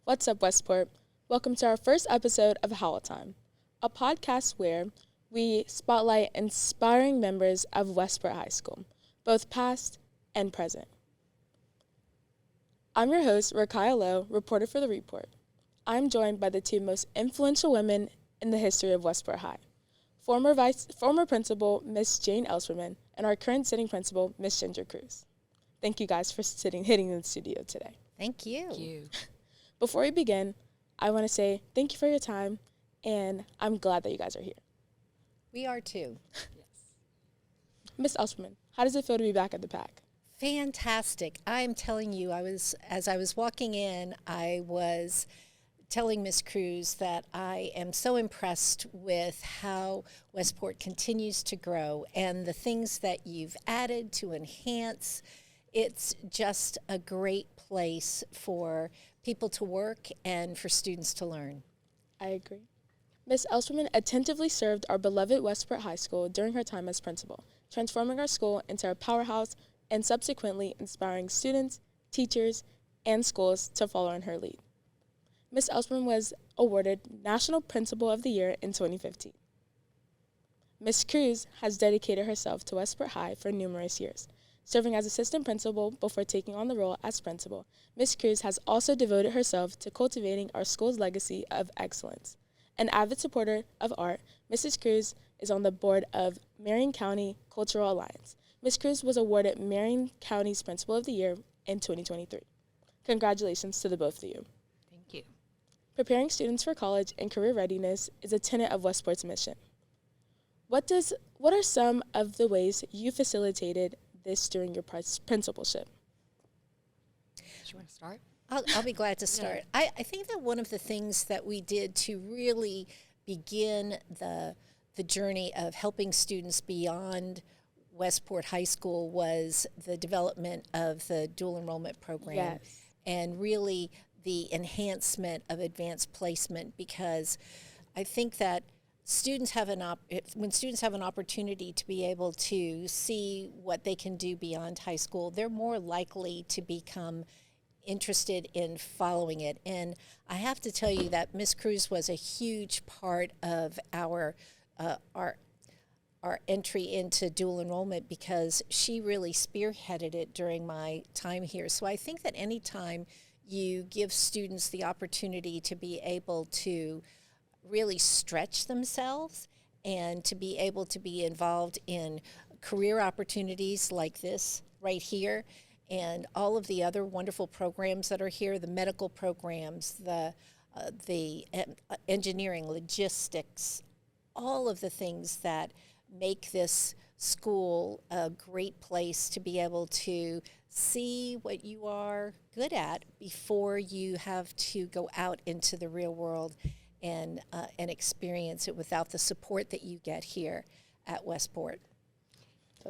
What's up, Westport? Welcome to our first episode of Howl Time, a podcast where we spotlight inspiring members of Westport High School, both past and present. I'm your host, Rakaya Lowe, reporter for The Report. I'm joined by the two most influential women in the history of Westport High, former principal, Miss Jane Elsperman, and our current sitting principal, Miss Ginger Cruz. Thank you guys for hitting in the studio today. Thank you. Thank you. Before we begin, I want to say thank you for your time, and I'm glad that you guys are here. We are too. Miss Elsperman, how does it feel to be back at the PAC? Fantastic. I'm telling you, as I was walking in, I was telling Miss Cruz that I am so impressed with how Westport continues to grow and the things that you've added to enhance. It's just a great place for people to work and for students to learn. I agree. Miss Elsperman attentively served our beloved Westport High School during her time as principal, transforming our school into a powerhouse and subsequently inspiring students, teachers, and schools to follow in her lead. Miss Elsperman was awarded National Principal of the Year in 2015. Miss Cruz has dedicated herself to Westport High for numerous years. Serving as assistant principal before taking on the role as principal, Ms. Cruz has also devoted herself to cultivating our school's legacy of excellence. An avid supporter of art, Mrs. Cruz is on the board of Marion County Cultural Alliance. Ms. Cruz was awarded Marion County's Principal of the Year in 2023. Congratulations to the both of you. Thank you. Preparing students for college and career readiness is a tenet of Westport's mission. What are some of the ways you facilitated this during your principalship? Do you want to start? I'll be glad to start. Yeah. I think that one of the things that we did to really begin the journey of helping students beyond Westport High School was the development of the dual enrollment program. Yes. And really the enhancement of advanced placement, because I think that when students have an opportunity to be able to see what they can do beyond high school, they're more likely to become interested in following it. And I have to tell you that Miss Cruz was a huge part of our entry into dual enrollment, because she really spearheaded it during my time here. So I think that anytime you give students the opportunity to be able to really stretch themselves and to be able to be involved in career opportunities like this right here, and all of the other wonderful programs that are here, the medical programs, the engineering, logistics, all of the things that make this school a great place to be able to see what you are good at before you have to go out into the real world and experience it without the support that you get here at Westport.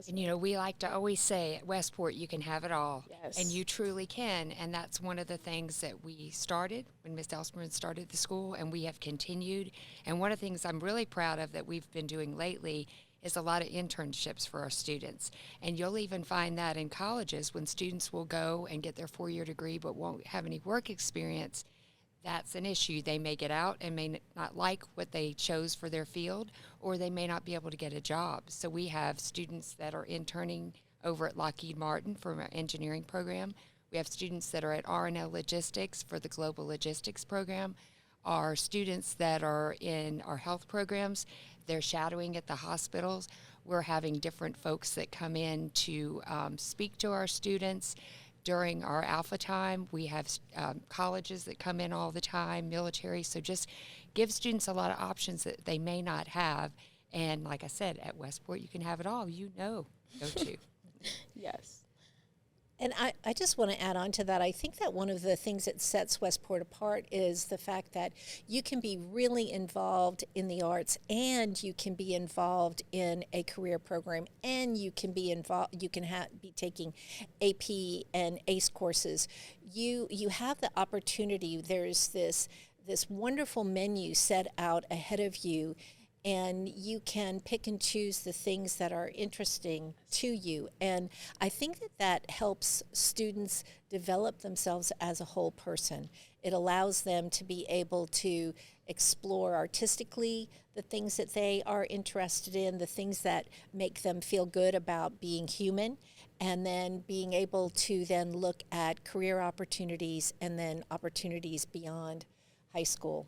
And we like to always say at Westport, you can have it all. Yes. And you truly can. And that's one of the things that we started when Ms. Elsperman started the school, and we have continued. And one of the things I'm really proud of that we've been doing lately is a lot of internships for our students. And you'll even find that in colleges when students will go and get their 4-year degree but won't have any work experience. That's an issue. They may get out and may not like what they chose for their field, or they may not be able to get a job. So we have students that are interning over at Lockheed Martin for our engineering program. We have students that are at R&L Logistics for the Global Logistics program. Our students that are in our health programs, they're shadowing at the hospitals. We're having different folks that come in to speak to our students. During our alpha time, we have colleges that come in all the time, military, so just give students a lot of options that they may not have. And like I said, at Westport, you can have it all. Go to. Yes. And I just want to add on to that. I think that one of the things that sets Westport apart is the fact that you can be really involved in the arts, and you can be involved in a career program, and you can be involved. You can be taking AP and ACE courses. You have the opportunity. There's this wonderful menu set out ahead of you. and you can pick and choose the things that are interesting to you. And I think that that helps students develop themselves as a whole person. It allows them to be able to explore artistically the things that they are interested in, the things that make them feel good about being human, and then being able to then look at career opportunities and then opportunities beyond high school.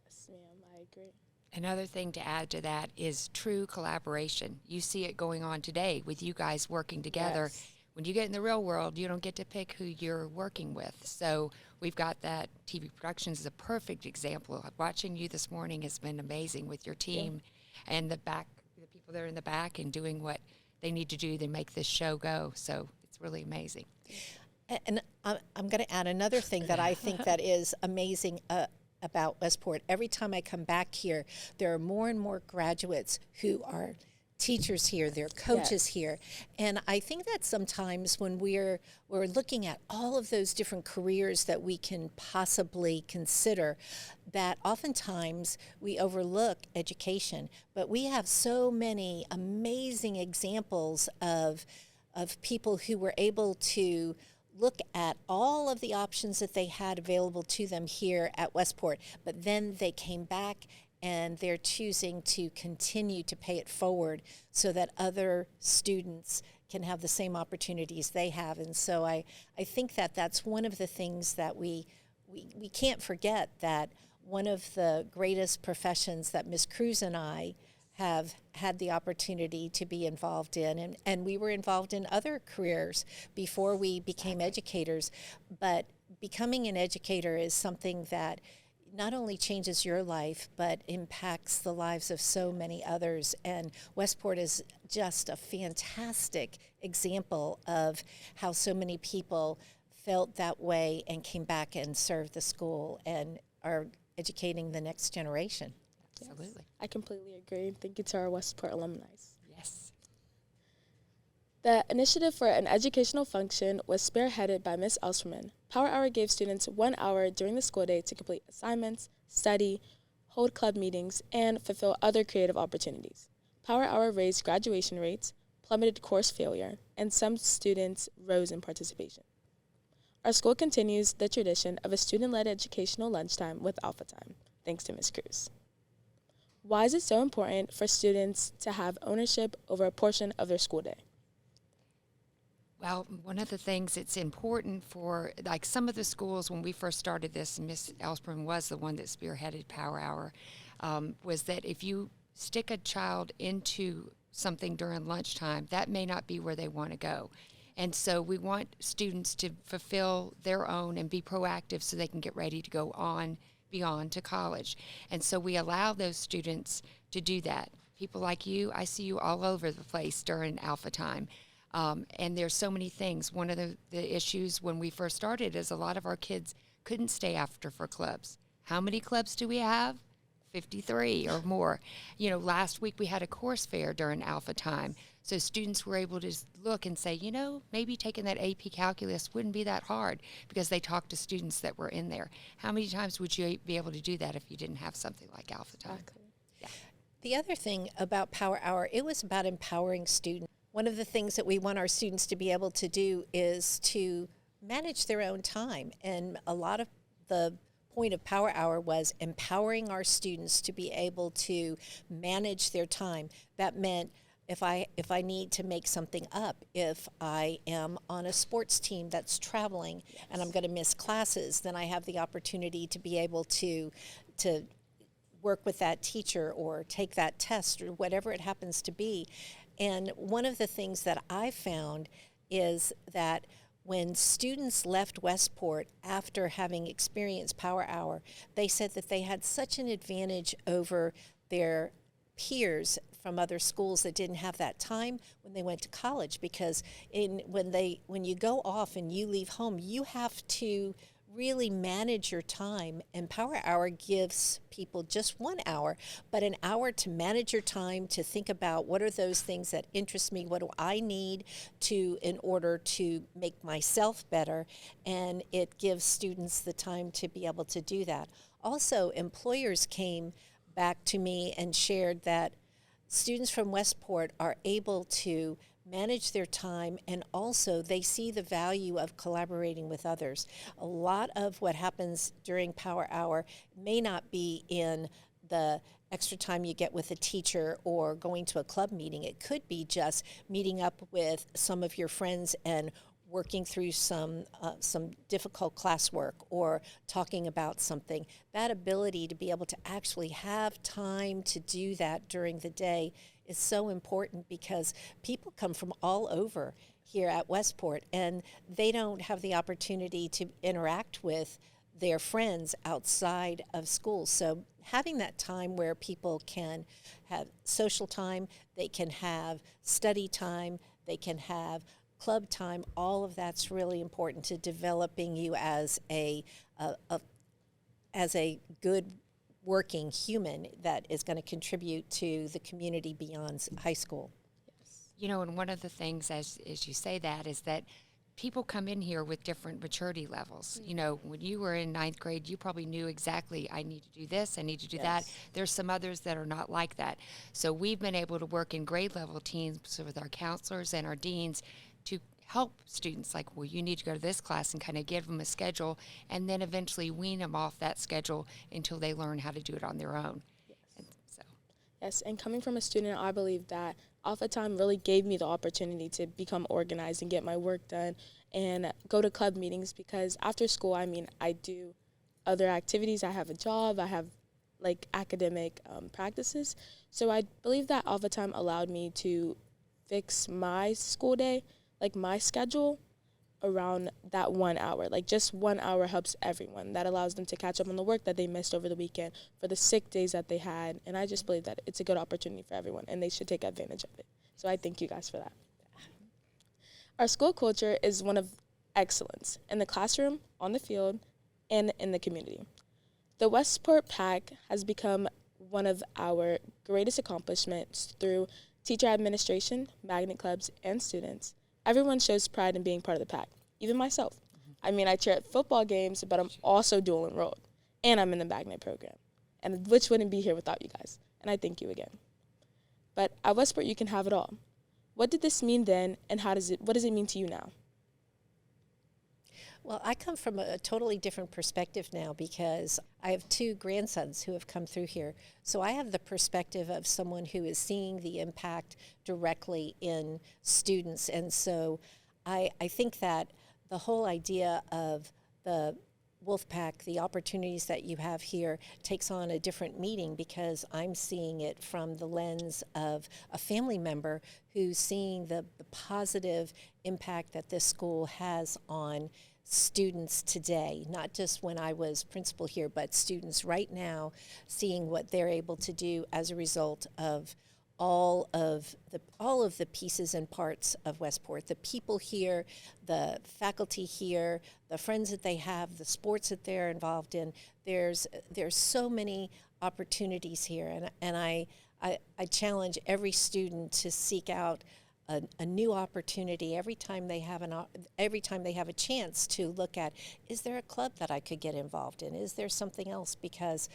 Yes, ma'am, I agree. Another thing to add to that is true collaboration. You see it going on today with you guys working together. Yes. When you get in the real world, you don't get to pick who you're working with. So we've got that. TV Productions is a perfect example. Watching you this morning has been amazing with your team and the people that are in the back and doing what they need to do to make this show go. So it's really amazing. And I'm going to add another thing that I think that is amazing about Westport. Every time I come back here, there are more and more graduates who are teachers here, they're coaches here. And I think that sometimes when we're looking at all of those different careers that we can possibly consider, that oftentimes we overlook education. But we have so many amazing examples of people who were able to look at all of the options that they had available to them here at Westport, but then they came back and they're choosing to continue to pay it forward so that other students can have the same opportunities they have. And so I think that that's one of the things that we can't forget, that one of the greatest professions that Ms. Cruz and I have had the opportunity to be involved in, and we were involved in other careers before we became educators, but becoming an educator is something that not only changes your life, but impacts the lives of so many others. And Westport is just a fantastic example of how so many people felt that way and came back and served the school and are educating the next generation. Absolutely. I completely agree. Thank you to our Westport alumni. Yes. The initiative for an educational function was spearheaded by Ms. Elsterman. Power Hour gave students 1 hour during the school day to complete assignments, study, hold club meetings, and fulfill other creative opportunities. Power Hour raised graduation rates, plummeted course failure, and some students rose in participation. Our school continues the tradition of a student-led educational lunchtime with Alpha Time, thanks to Ms. Cruz. Why is it so important for students to have ownership over a portion of their school day? Well, one of the things it's important for, like some of the schools, when we first started this, and Ms. Elsprin was the one that spearheaded Power Hour, was that if you stick a child into something during lunchtime, that may not be where they want to go. And so we want students to fulfill their own and be proactive so they can get ready to go on beyond to college. And so we allow those students to do that. People like you, I see you all over the place during Alpha Time. And there's so many things. One of the issues when we first started is a lot of our kids couldn't stay after for clubs. How many clubs do we have? 53 or more. You know, last week we had a course fair during Alpha Time. So students were able to look and say, you know, maybe taking that AP Calculus wouldn't be that hard because they talked to students that were in there. How many times would you be able to do that if you didn't have something like Alpha Time? Exactly. Yeah. The other thing about Power Hour, it was about empowering students. One of the things that we want our students to be able to do is to manage their own time. And a lot of the point of Power Hour was empowering our students to be able to manage their time. That meant if I need to make something up, if I am on a sports team that's traveling and I'm going to miss classes, then I have the opportunity to be able to work with that teacher or take that test or whatever it happens to be. And one of the things that I found is that when students left Westport after having experienced Power Hour, they said that they had such an advantage over their peers from other schools that didn't have that time when they went to college, because when you go off and you leave home, you have to really manage your time, and Power Hour gives people just 1 hour, but an hour to manage your time, to think about what are those things that interest me, what do I need in order to make myself better, and it gives students the time to be able to do that. Also, employers came back to me and shared that students from Westport are able to manage their time, and also they see the value of collaborating with others. A lot of what happens during Power Hour may not be in the extra time you get with a teacher or going to a club meeting. It could be just meeting up with some of your friends and working through some difficult classwork or talking about something. That ability to be able to actually have time to do that during the day is so important, because people come from all over here at Westport and they don't have the opportunity to interact with their friends outside of school. So having that time where people can have social time, they can have study time, they can have club time, all of that's really important to developing you as a good working human that is going to contribute to the community beyond high school. You know, and one of the things, as you say that, is that people come in here with different maturity levels. You know, when you were in ninth grade, you probably knew exactly, I need to do this, I need to do that. There's some others that are not like that. So we've been able to work in grade level teams with our counselors and our deans to help students, like, well, you need to go to this class, and kind of give them a schedule, and then eventually wean them off that schedule until they learn how to do it on their own. And so. Yes, and coming from a student, I believe that Alpha Time really gave me the opportunity to become organized and get my work done and go to club meetings, because after school, I mean, I do other activities. I have a job. I have, like, academic practices. So I believe that Alpha Time allowed me to fix my school day, like my schedule, around that 1 hour. Like, just 1 hour helps everyone. That allows them to catch up on the work that they missed over the weekend, for the sick days that they had. And I just believe that it's a good opportunity for everyone, and they should take advantage of it. So I thank you guys for that. Our school culture is one of excellence in the classroom, on the field, and in the community. The Westport PAC has become one of our greatest accomplishments through teacher administration, magnet clubs, and students. Everyone shows pride in being part of the PAC, even myself. I mean, I cheer at football games, but I'm also dual enrolled, and I'm in the magnet program, and which wouldn't be here without you guys, and I thank you again. But at Westport, you can have it all. What did this mean then, and what does it mean to you now? Well, I come from a totally different perspective now, because I have two grandsons who have come through here. So I have the perspective of someone who is seeing the impact directly in students. And so I think that the whole idea of the Wolfpack, the opportunities that you have here, takes on a different meaning, because I'm seeing it from the lens of a family member who's seeing the positive impact that this school has on students today, not just when I was principal here, but students right now, seeing what they're able to do as a result of all of the pieces and parts of Westport, the people here, the faculty here, the friends that they have, the sports that they're involved in. There's so many opportunities here, and I challenge every student to seek out a new opportunity every time they have a chance to look at, is there a club that I could get involved in? Is there something else? Because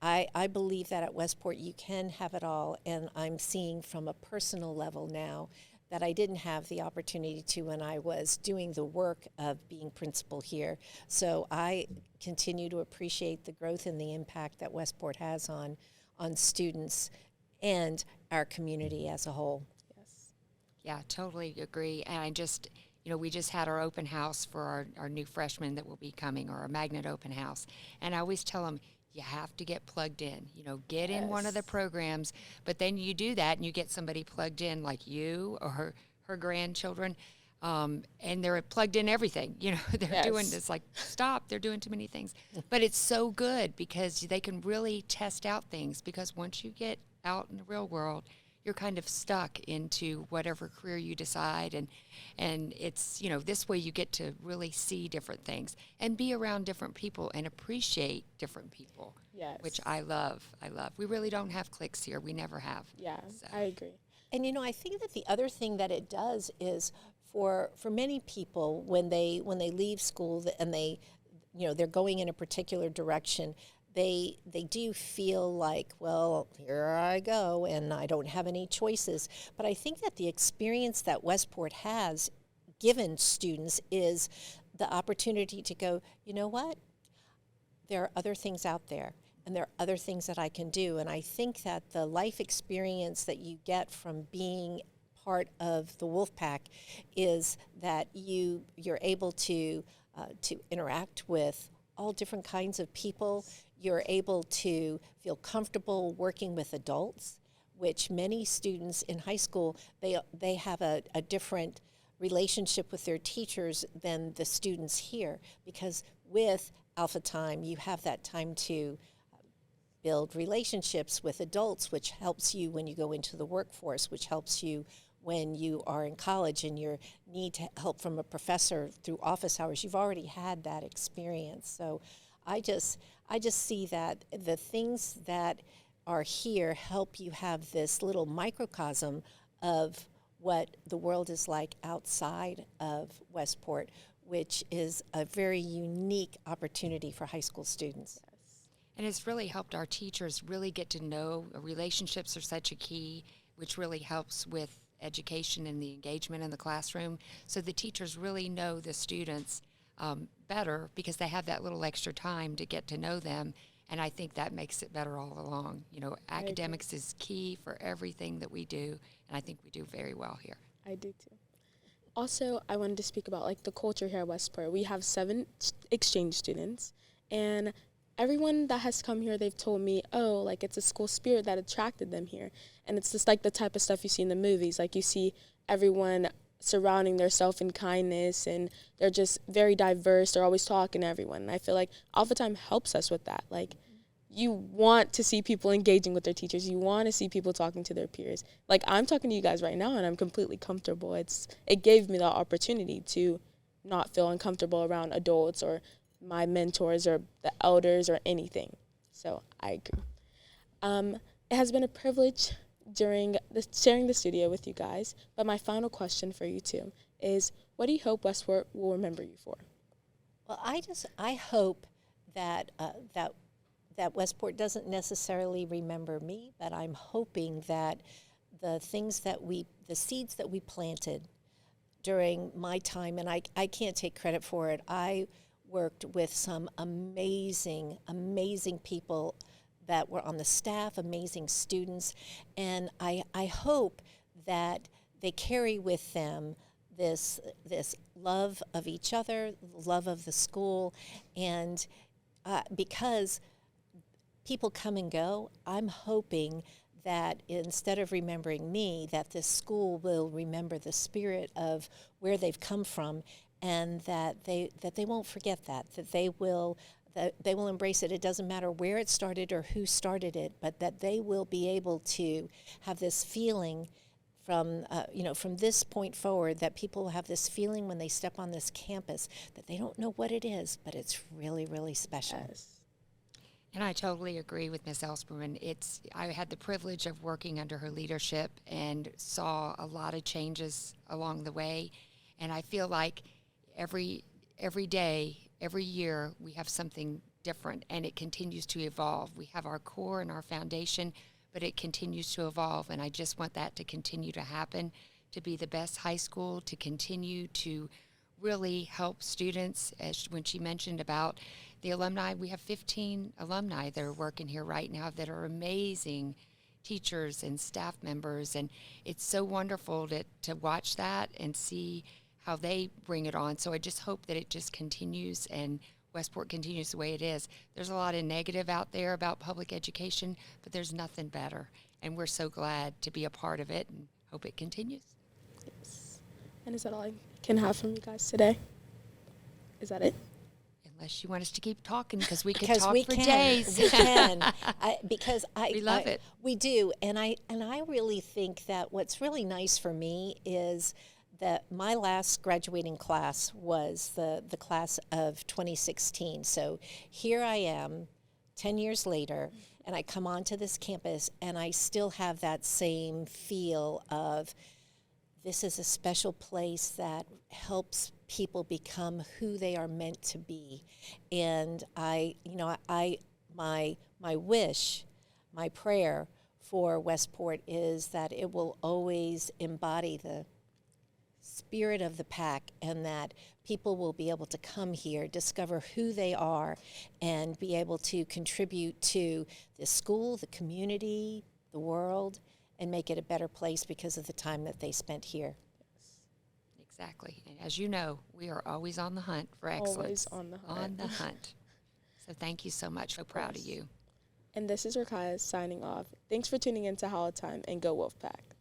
I believe that at Westport you can have it all, and I'm seeing from a personal level now that I didn't have the opportunity to when I was doing the work of being principal here. So I continue to appreciate the growth and the impact that Westport has on students and our community as a whole. Yeah, totally agree. And I just, we just had our open house for our new freshmen that will be coming, or our magnet open house. And I always tell them, you have to get plugged in, get in one of the programs, but then you do that and you get somebody plugged in like you or her grandchildren, and they're plugged in everything, they're doing this, like, stop, they're doing too many things. But it's so good because they can really test out things, because once you get out in the real world, you're kind of stuck into whatever career you decide, and it's, this way you get to really see different things and be around different people and appreciate different people. Yes. Which I love. We really don't have cliques here. We never have. Yeah, so. I agree. And I think that the other thing that it does is for many people, when they leave school and they're going in a particular direction, they do feel like, well, here I go, and I don't have any choices. But I think that the experience that Westport has given students is the opportunity to go, you know what? There are other things out there, and there are other things that I can do. And I think that the life experience that you get from being part of the Wolfpack is that you're able to interact with all different kinds of people. You're able to feel comfortable working with adults, which many students in high school, they have a different relationship with their teachers than the students here, because with Alpha Time, you have that time to build relationships with adults, which helps you when you go into the workforce, which helps you when you are in college and you need help from a professor through office hours. You've already had that experience. So I just see that the things that are here help you have this little microcosm of what the world is like outside of Westport, which is a very unique opportunity for high school students. And it's really helped our teachers really get to know relationships are such a key, which really helps with education and the engagement in the classroom. So the teachers really know the students better because they have that little extra time to get to know them. And I think that makes it better all along. You know, academics is key for everything that we do, and I think we do very well here. I do too. Also, I wanted to speak about like the culture here at Westport. We have 7 exchange students, and everyone that has come here, they've told me, oh, like it's a school spirit that attracted them here. And it's just like the type of stuff you see in the movies. Like you see everyone surrounding themselves in kindness, and they're just very diverse. They're always talking to everyone. And I feel like Alpha Time helps us with that. Like you want to see people engaging with their teachers. You want to see people talking to their peers. Like I'm talking to you guys right now, and I'm completely comfortable. It gave me the opportunity to not feel uncomfortable around adults or my mentors or the elders or anything. So I agree. It has been a privilege sharing the studio with you guys, but my final question for you two is, what do you hope Westport will remember you for? Well, I hope that that Westport doesn't necessarily remember me, but I'm hoping that the seeds that we planted during my time, and I can't take credit for it. I worked with some amazing, amazing people that were on the staff, amazing students, and I hope that they carry with them this love of each other, love of the school, and because people come and go, I'm hoping that instead of remembering me, that this school will remember the spirit of where they've come from, and that they won't forget that they will embrace it. It doesn't matter where it started or who started it, but that they will be able to have this feeling from this point forward, that people have this feeling when they step on this campus that they don't know what it is, but it's really, really special. Yes. And I totally agree with Ms. Elsperman. I had the privilege of working under her leadership and saw a lot of changes along the way. And I feel like every day, every year, we have something different, and it continues to evolve. We have our core and our foundation, but it continues to evolve, and I just want that to continue to happen, to be the best high school, to continue to really help students. As when she mentioned about the alumni, we have 15 alumni that are working here right now that are amazing teachers and staff members, and it's so wonderful to watch that and see how they bring it on. So I just hope that it just continues and Westport continues the way it is. There's a lot of negative out there about public education, but there's nothing better. And we're so glad to be a part of it and hope it continues. Yes. And is that all I can have from you guys today? Is that it? Unless you want us to keep talking, because we could Because talk we for can. days. We can. We love it. We do. And I really think that what's really nice for me is that my last graduating class was the class of 2016. So here I am, 10 years later, and I come onto this campus, and I still have that same feel of this is a special place that helps people become who they are meant to be. And my wish, my prayer for Westport is that it will always embody the spirit of the pack, and that people will be able to come here, discover who they are, and be able to contribute to the school, the community, the world, and make it a better place because of the time that they spent here. Exactly. And as you know, we are always on the hunt for excellence. Always on the hunt. On the hunt. So thank you so much. So proud of you. And this is Rakaya signing off. Thanks for tuning in to Howl Time, and go Wolfpack.